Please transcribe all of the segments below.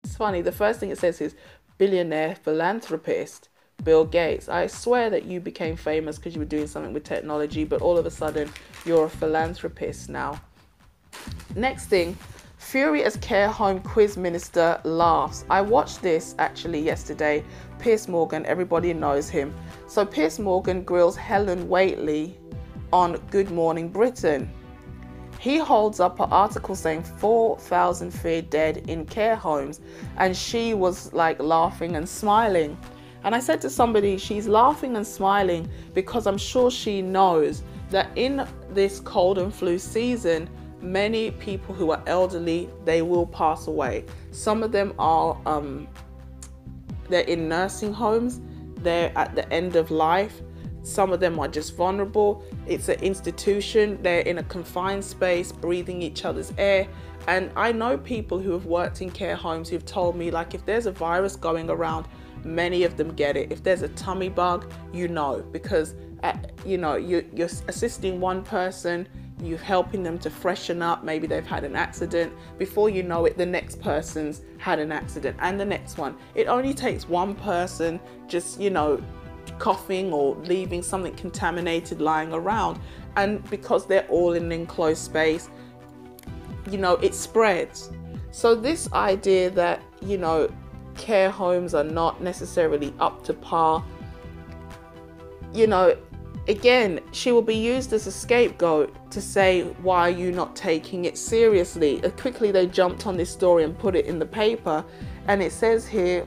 It's funny. The first thing it says is billionaire philanthropist Bill Gates. I swear that you became famous because you were doing something with technology, but all of a sudden you're a philanthropist now. Next thing, Fury as care home quiz minister laughs. I watched this actually yesterday. Piers Morgan, everybody knows him. So Piers Morgan grills Helen Whately on Good Morning Britain. He holds up an article saying 4,000 feared dead in care homes, and she was like laughing and smiling. And I said to somebody, she's laughing and smiling because I'm sure she knows that in this cold and flu season, many people who are elderly, they will pass away. Some of them are, they're in nursing homes, they're at the end of life. Some of them are just vulnerable. It's an institution. They're in a confined space, breathing each other's air. And I know people who have worked in care homes who've told me, like, if there's a virus going around, many of them get it. If there's a tummy bug, because, you're assisting one person, you're helping them to freshen up. Maybe they've had an accident. Before you know it, the next person's had an accident and the next one. It only takes one person just, coughing or leaving something contaminated lying around, and because they're all in an enclosed space, it spreads. So this idea that care homes are not necessarily up to par, again, she will be used as a scapegoat to say, why are you not taking it seriously? Quickly they jumped on this story and put it in the paper, and it says here,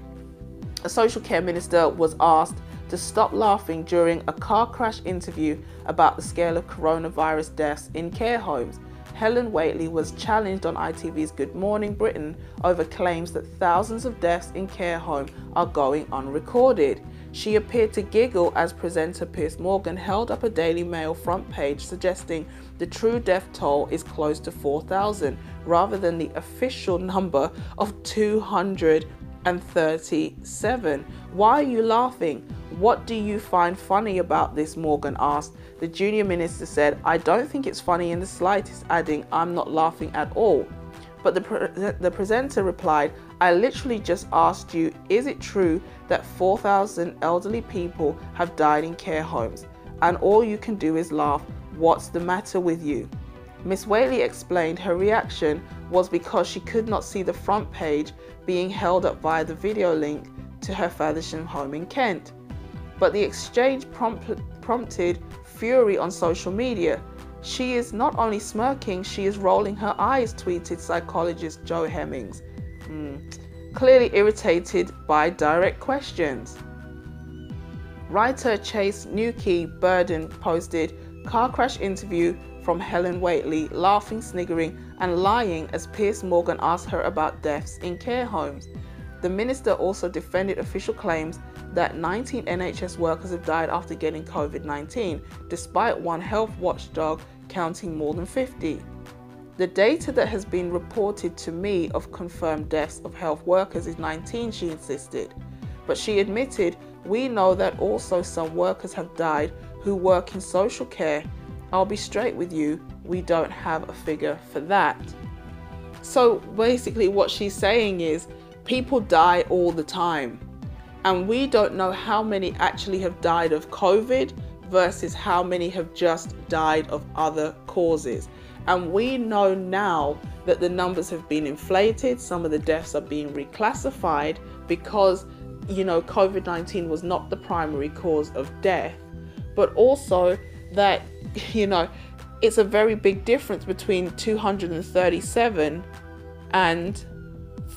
a social care minister was asked to stop laughing during a car crash interview about the scale of coronavirus deaths in care homes. Helen Whately was challenged on ITV's Good Morning Britain over claims that thousands of deaths in care home are going unrecorded. She appeared to giggle as presenter Piers Morgan held up a Daily Mail front page suggesting the true death toll is close to 4,000 rather than the official number of 237. Why are you laughing? What do you find funny about this? Morgan asked. The junior minister said, I don't think it's funny in the slightest, adding, I'm not laughing at all. But the presenter replied, I literally just asked you, is it true that 4,000 elderly people have died in care homes? And all you can do is laugh. What's the matter with you? Miss Whately explained her reaction was because she could not see the front page being held up via the video link to her Faversham home in Kent. But the exchange prompted fury on social media. She is not only smirking, she is rolling her eyes, tweeted psychologist Joe Hemmings, clearly irritated by direct questions. Writer Chase Newkey Burden posted car crash interview from Helen Whately, laughing, sniggering and lying as Piers Morgan asked her about deaths in care homes. The minister also defended official claims that 19 NHS workers have died after getting COVID-19, despite one health watchdog counting more than 50. The data that has been reported to me of confirmed deaths of health workers is 19, she insisted. But she admitted, we know that also some workers have died who work in social care. I'll be straight with you, we don't have a figure for that. So basically what she's saying is, people die all the time. And we don't know how many actually have died of COVID versus how many have just died of other causes. And we know now that the numbers have been inflated. Some of the deaths are being reclassified because, COVID-19 was not the primary cause of death, but also that, it's a very big difference between 237 and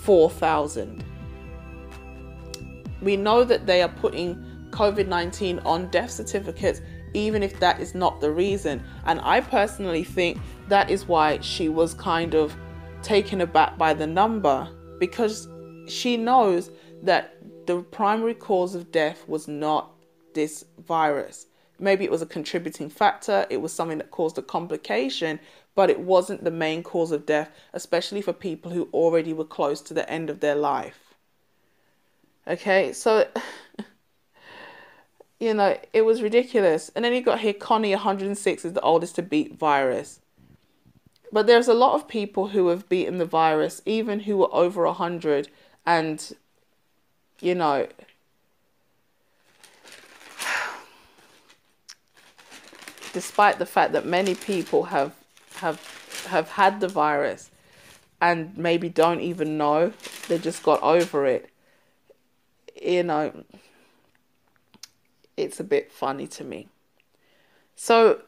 4,000. We know that they are putting COVID-19 on death certificates, even if that is not the reason. And I personally think that is why she was kind of taken aback by the number, because she knows that the primary cause of death was not this virus. Maybe it was a contributing factor, it was something that caused a complication, but it wasn't the main cause of death, especially for people who already were close to the end of their life. Okay, so, it was ridiculous. And then you got here, Connie, 106, is the oldest to beat virus. But there's a lot of people who have beaten the virus, even who were over 100, And, you know, despite the fact that many people have had the virus and maybe don't even know, they just got over it, you know, it's a bit funny to me. So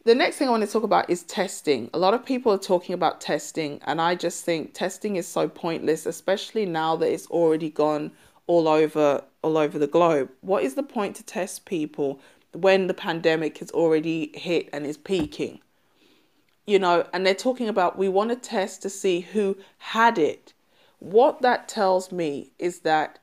the next thing I want to talk about is testing. A lot of people are talking about testing, and I just think testing is so pointless, especially now that it's already gone all over the globe. What is the point to test people when the pandemic has already hit and is peaking? You know, and they're talking about, we want to test to see who had it. What that tells me is that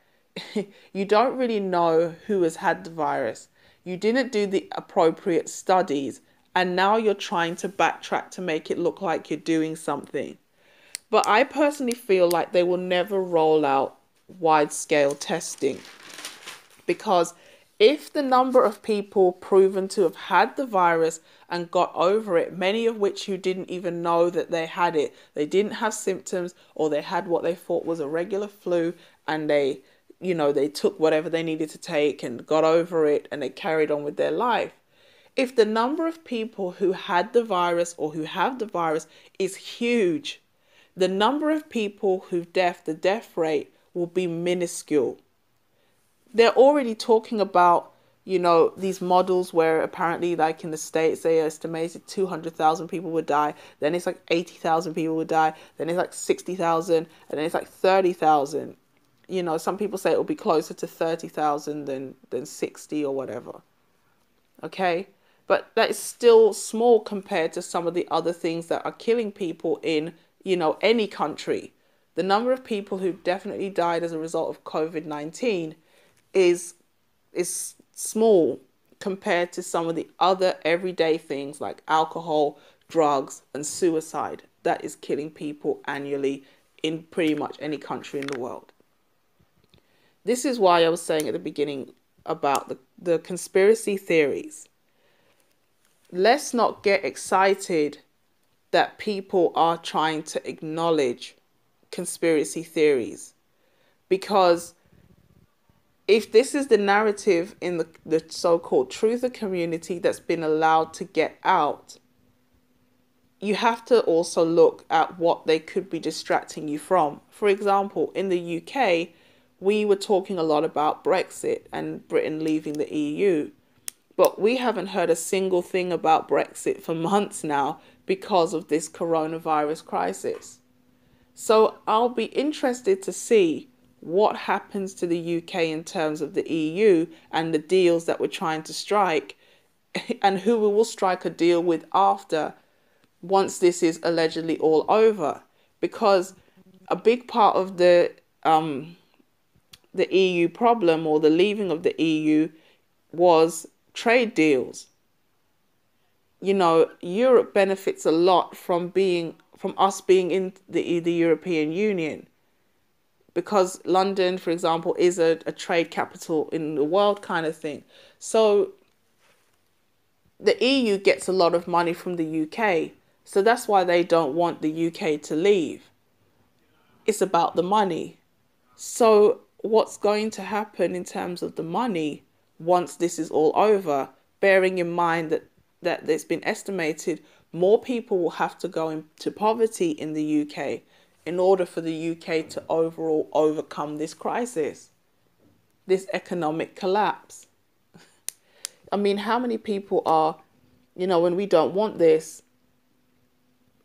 you don't really know who has had the virus. You didn't do the appropriate studies, and now you're trying to backtrack to make it look like you're doing something. But I personally feel like they will never roll out wide-scale testing, because if the number of people proven to have had the virus and got over it, many of which you didn't even know that they had it, they didn't have symptoms, or they had what they thought was a regular flu, and they took whatever they needed to take and got over it, and they carried on with their life. If the number of people who had the virus or who have the virus is huge, the number of people the death rate will be minuscule. They're already talking about, these models where apparently, like in the States, they estimated 200,000 people would die. Then it's like 80,000 people would die. Then it's like 60,000. And then it's like 30,000. Some people say it will be closer to 30,000 than 60 or whatever. Okay? But that is still small compared to some of the other things that are killing people in, any country. The number of people who definitely died as a result of COVID-19 is small compared to some of the other everyday things like alcohol, drugs, and suicide that is killing people annually in pretty much any country in the world. This is why I was saying at the beginning about the conspiracy theories. Let's not get excited that people are trying to acknowledge conspiracy theories, because if this is the narrative in the so-called truther community that's been allowed to get out, you have to also look at what they could be distracting you from. For example, in the UK, we were talking a lot about Brexit and Britain leaving the EU. But we haven't heard a single thing about Brexit for months now because of this coronavirus crisis. So I'll be interested to see what happens to the UK in terms of the EU and the deals that we're trying to strike, and who we will strike a deal with after, once this is allegedly all over. Because a big part of the EU problem, or the leaving of the EU, was trade deals. Europe benefits a lot from us being in the European Union, because London, for example, is a trade capital in the world kind of thing. So the EU gets a lot of money from the UK. So that's why they don't want the UK to leave. It's about the money. So what's going to happen in terms of the money once this is all over, bearing in mind that it's been estimated more people will have to go into poverty in the UK in order for the UK to overall overcome this crisis, this economic collapse. I mean, how many people are, when we don't want this,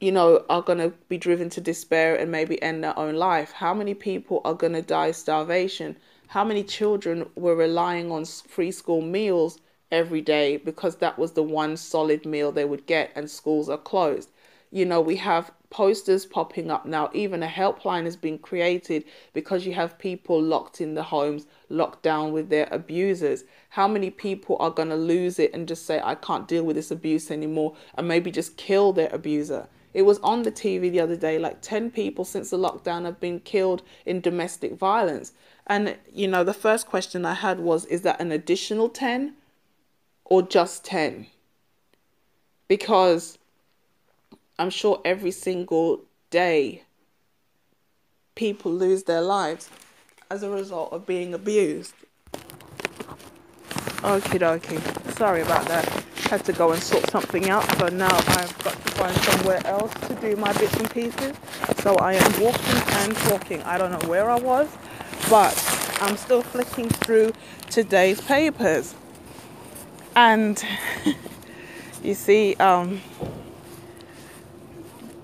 are going to be driven to despair and maybe end their own life? How many people are going to die of starvation? How many children were relying on free school meals every day because that was the one solid meal they would get, and schools are closed? We have posters popping up now. Even a helpline has been created because you have people locked in the homes, locked down with their abusers. How many people are going to lose it and just say, I can't deal with this abuse anymore, and maybe just kill their abuser? It was on the TV the other day, like 10 people since the lockdown have been killed in domestic violence. And, the first question I had was, is that an additional 10 or just 10? Because I'm sure every single day people lose their lives as a result of being abused. Okie dokie. Sorry about that. Had to go and sort something out, so now I've got to find somewhere else to do my bits and pieces. So I am walking and talking. I don't know where I was, but I'm still flicking through today's papers. And you see,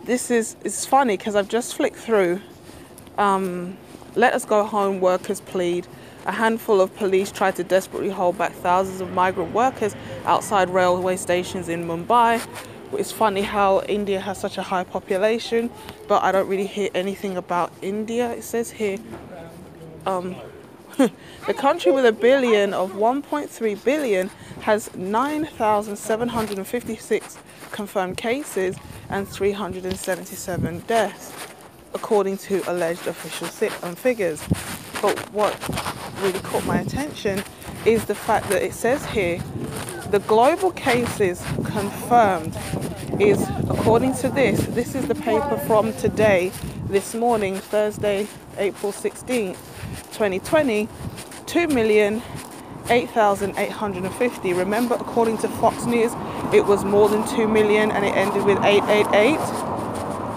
it's funny because I've just flicked through. Let us go home, workers plead. A handful of police tried to desperately hold back thousands of migrant workers outside railway stations in Mumbai. It's funny how India has such a high population, but I don't really hear anything about India. It says here, the country with a billion of 1.3 billion has 9,756 confirmed cases and 377 deaths, according to alleged official figures. But what really caught my attention is the fact that it says here the global cases confirmed is, according to this is the paper from today, this morning, Thursday, April 16th, 2020, 2,008,850. Remember, according to Fox News, it was more than 2 million and it ended with 888.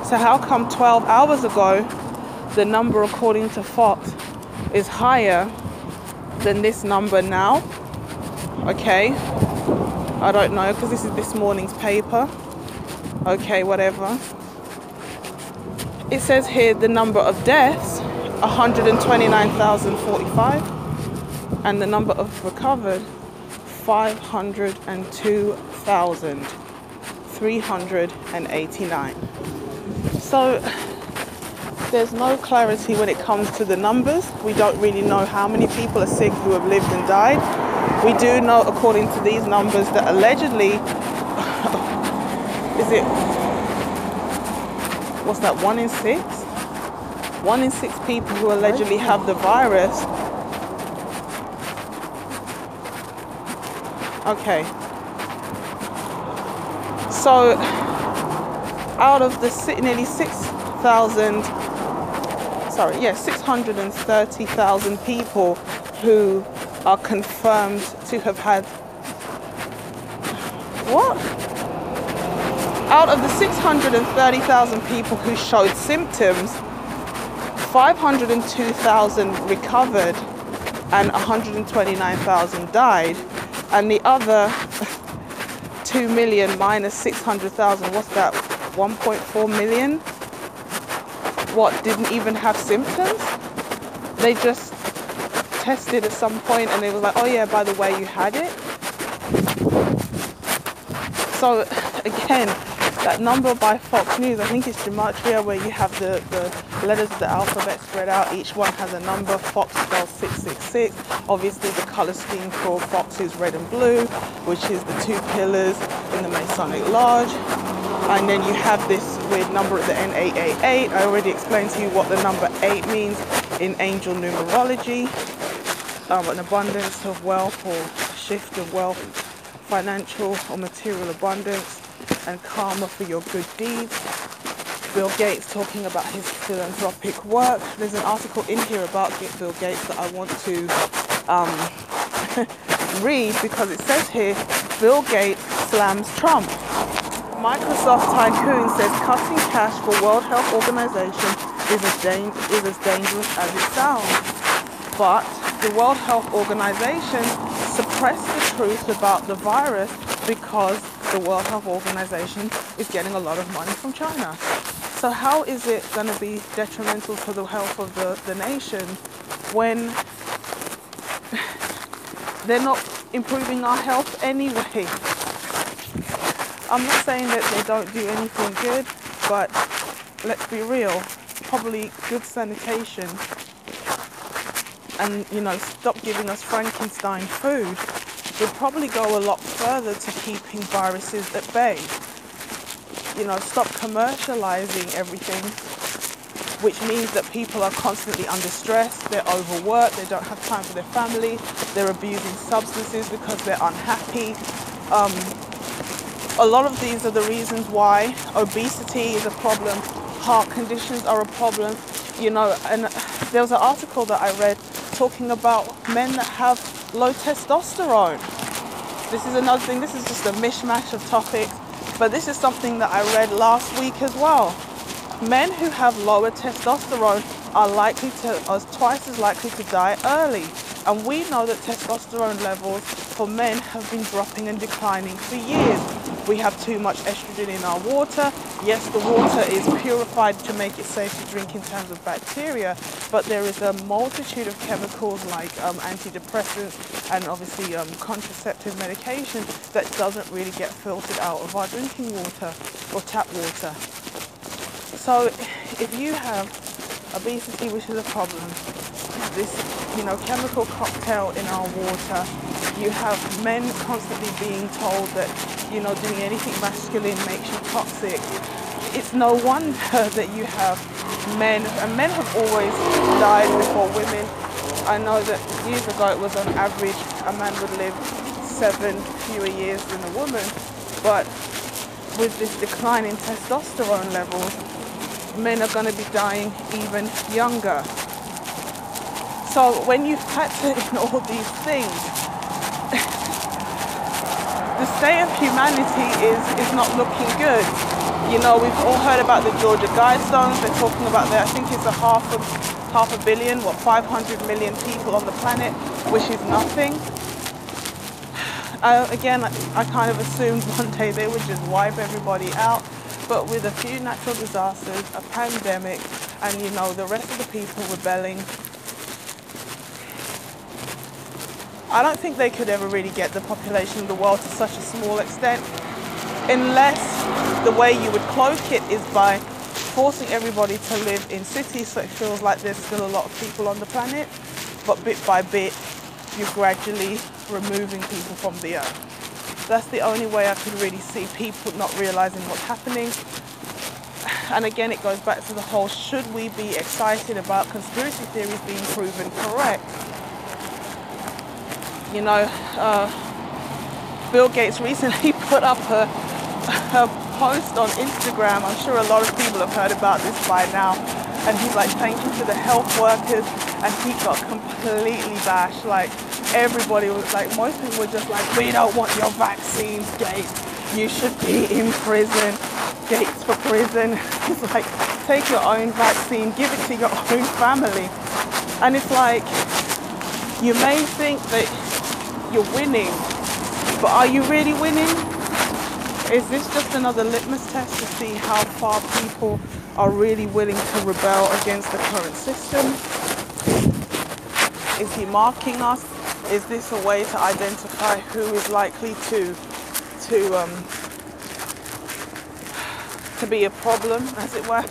So how come 12 hours ago, the number according to Fox is higher than this number now? Okay, I don't know, because this is this morning's paper. Okay, whatever. It says here the number of deaths, 129,045, and the number of recovered, 502,389. So there's no clarity when it comes to the numbers. We don't really know how many people are sick who have lived and died. We do know, according to these numbers, that allegedly, is it, what's that, 1 in 6? 1 in 6 people who allegedly have the virus. Okay. So, out of the nearly 630,000 people who are confirmed to have had, what? Out of the 630,000 people who showed symptoms, 502,000 recovered and 129,000 died. And the other 2 million minus 600,000, what's that, 1.4 million? What, didn't even have symptoms? They just tested at some point and they was like, oh yeah, by the way, you had it. So again, that number by Fox News, I think it's gematria, where you have the letters of the alphabet spread out. Each one has a number. Fox spells 666. Obviously the color scheme for Fox is red and blue, which is the 2 pillars in the Masonic Lodge. And then you have this weird number at the end, 888. I already explained to you what the number 8 means in angel numerology. An abundance of wealth or shift of wealth, financial or material abundance, and karma for your good deeds. Bill Gates talking about his philanthropic work. There's an article in here about Bill Gates that I want to read, because it says here, Bill Gates slams Trump. Microsoft tycoon says cutting cash for World Health Organization is as dangerous as it sounds. But the World Health Organization suppressed the truth about the virus because the World Health Organization is getting a lot of money from China. So how is it going to be detrimental to the health of the nation when they're not improving our health anyway? I'm not saying that they don't do anything good, but let's be real, probably good sanitation and, you know, stop giving us Frankenstein food would probably go a lot further to keeping viruses at bay. You know, stop commercializing everything, which means that people are constantly under stress, they're overworked, they don't have time for their family, they're abusing substances because they're unhappy. A lot of these are the reasons why obesity is a problem, heart conditions are a problem, You know, and there was an article that I read talking about men that have low testosterone. This is another thing, this is just a mishmash of topics, but this is something that I read last week as well. Men who have lower testosterone are twice as likely to die early. And we know that testosterone levels for men have been dropping and declining for years. We have too much estrogen in our water. Yes, the water is purified to make it safe to drink in terms of bacteria, but there is a multitude of chemicals like antidepressants and obviously contraceptive medication that doesn't really get filtered out of our drinking water or tap water. So if you have obesity, which is a problem, this chemical cocktail in our water, you have men constantly being told that doing anything masculine makes you toxic. It's no wonder that you have men, and men have always died before women. I know that years ago it was on average a man would live 7 fewer years than a woman, but with this decline in testosterone levels, men are going to be dying even younger. So when you factor in all these things, the state of humanity is not looking good. You know, we've all heard about the Georgia Guidestones. They're talking about I think it's half a billion, 500 million people on the planet, which is nothing. Again, I kind of assumed one day they would just wipe everybody out. But with a few natural disasters, a pandemic, and the rest of the people rebelling, I don't think they could ever really get the population of the world to such a small extent, unless the way you would cloak it is by forcing everybody to live in cities so it feels like there's still a lot of people on the planet, but bit by bit you're gradually removing people from the earth. That's the only way I could really see people not realizing what's happening. And again, it goes back to the whole, should we be excited about conspiracy theories being proven correct? Bill Gates recently put up a post on Instagram. I'm sure a lot of people have heard about this by now. And he's like, thank you to the health workers. And he got completely bashed. Like, everybody was like, most people were just like, we don't want your vaccines, Gates. You should be in prison. Gates for prison. It's like, take your own vaccine, give it to your own family. And it's like, you may think that you're winning, but are you really winning? Is this just another litmus test to see how far people are really willing to rebel against the current system? Is he marking us? Is this a way to identify who is likely to be a problem, as it were?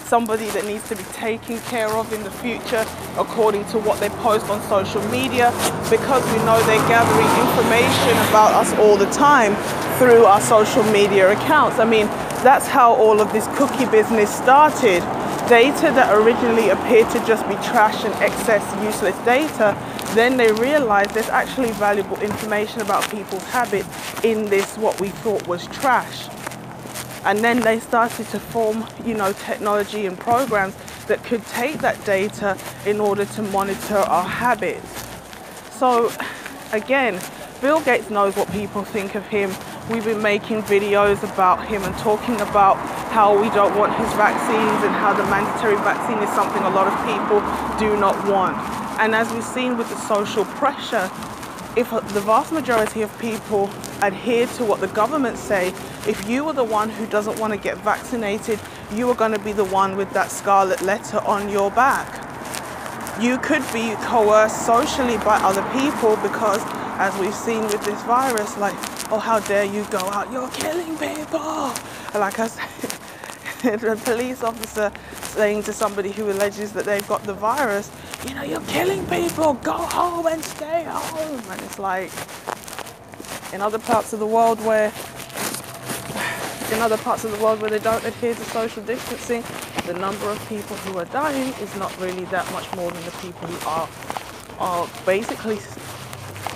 Somebody that needs to be taken care of in the future according to what they post on social media, because we know they're gathering information about us all the time through our social media accounts. I mean, that's how all of this cookie business started. Data that originally appeared to just be trash and excess useless data, then they realized there's actually valuable information about people's habits in this what we thought was trash. And then they started to form, technology and programs that could take that data in order to monitor our habits. So again, Bill Gates knows what people think of him. We've been making videos about him and talking about how we don't want his vaccines and how the mandatory vaccine is something a lot of people do not want. And as we've seen with the social pressure, if the vast majority of people adhere to what the government say, if you are the one who doesn't want to get vaccinated, you are going to be the one with that scarlet letter on your back. You could be coerced socially by other people because, as we've seen with this virus, like, oh, how dare you go out, you're killing people. Like I said, a police officer saying to somebody who alleges that they've got the virus, you're killing people, go home and stay home. And it's like, in other parts of the world where they don't adhere to social distancing, the number of people who are dying is not really that much more than the people who are basically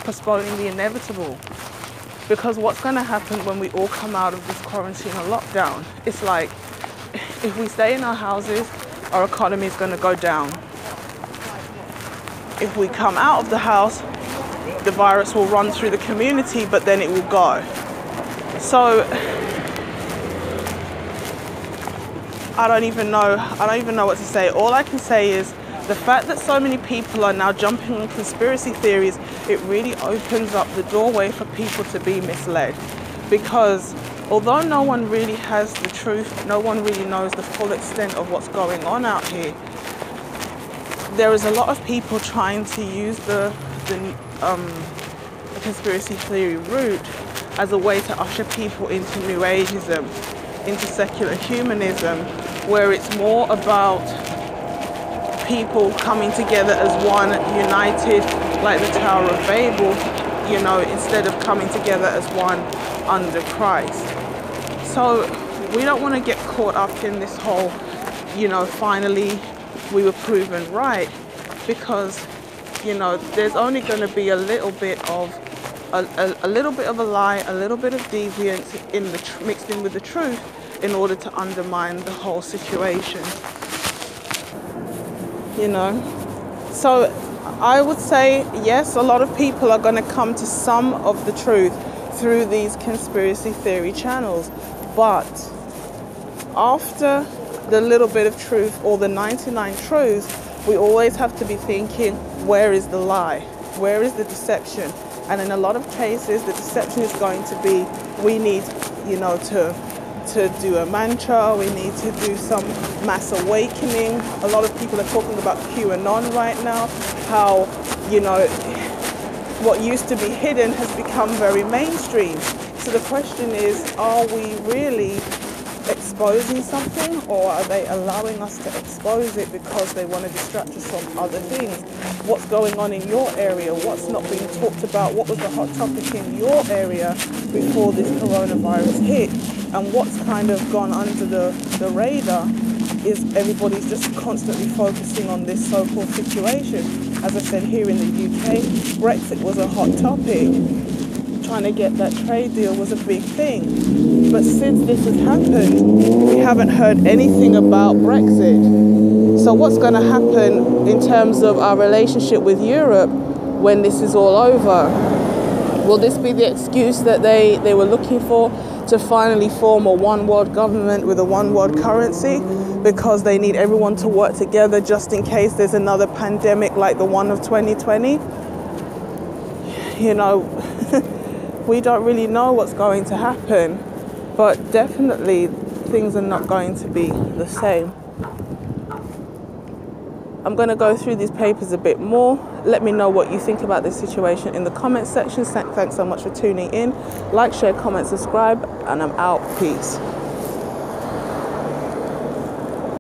postponing the inevitable. Because what's going to happen when we all come out of this quarantine or lockdown, it's like, if we stay in our houses, our economy is going to go down. If we come out of the house, the virus will run through the community, but then it will go. So I don't even know what to say. All I can say is the fact that so many people are now jumping on conspiracy theories, it really opens up the doorway for people to be misled. Because although no one really has the truth, no one really knows the full extent of what's going on out here, there is a lot of people trying to use the conspiracy theory route as a way to usher people into New Ageism, into secular humanism, where it's more about people coming together as one, united, like the Tower of Babel, you know, instead of coming together as one under Christ. So we don't want to get caught up in this whole, you know, finally we were proven right, because, you know, there's only going to be a little bit of a little bit of a lie, a little bit of deviance mixed in with the truth in order to undermine the whole situation. You know, so I would say yes, a lot of people are going to come to some of the truth through these conspiracy theory channels, but after the little bit of truth or the 99 truths, we always have to be thinking, where is the lie? Where is the deception? And in a lot of cases, the deception is going to be, we need, you know, to do a mantra, we need to do some mass awakening. A lot of people are talking about QAnon right now, how, you know, what used to be hidden has become very mainstream. So the question is, are we really exposing something, or are they allowing us to expose it because they want to distract us from other things? What's going on in your area? What's not being talked about? What was the hot topic in your area before this coronavirus hit? And what's kind of gone under the radar is everybody's just constantly focusing on this so-called situation. As I said, here in the UK, Brexit was a hot topic. Trying to get that trade deal was a big thing. But since this has happened, we haven't heard anything about Brexit. So what's going to happen in terms of our relationship with Europe when this is all over? Will this be the excuse that they were looking for to finally form a one-world government with a one-world currency, because they need everyone to work together just in case there's another pandemic like the one of 2020? You know, we don't really know what's going to happen, but definitely things are not going to be the same. I'm going to go through these papers a bit more. Let me know what you think about this situation in the comment section. Thanks so much for tuning in. Like, share, comment, subscribe, and I'm out. Peace.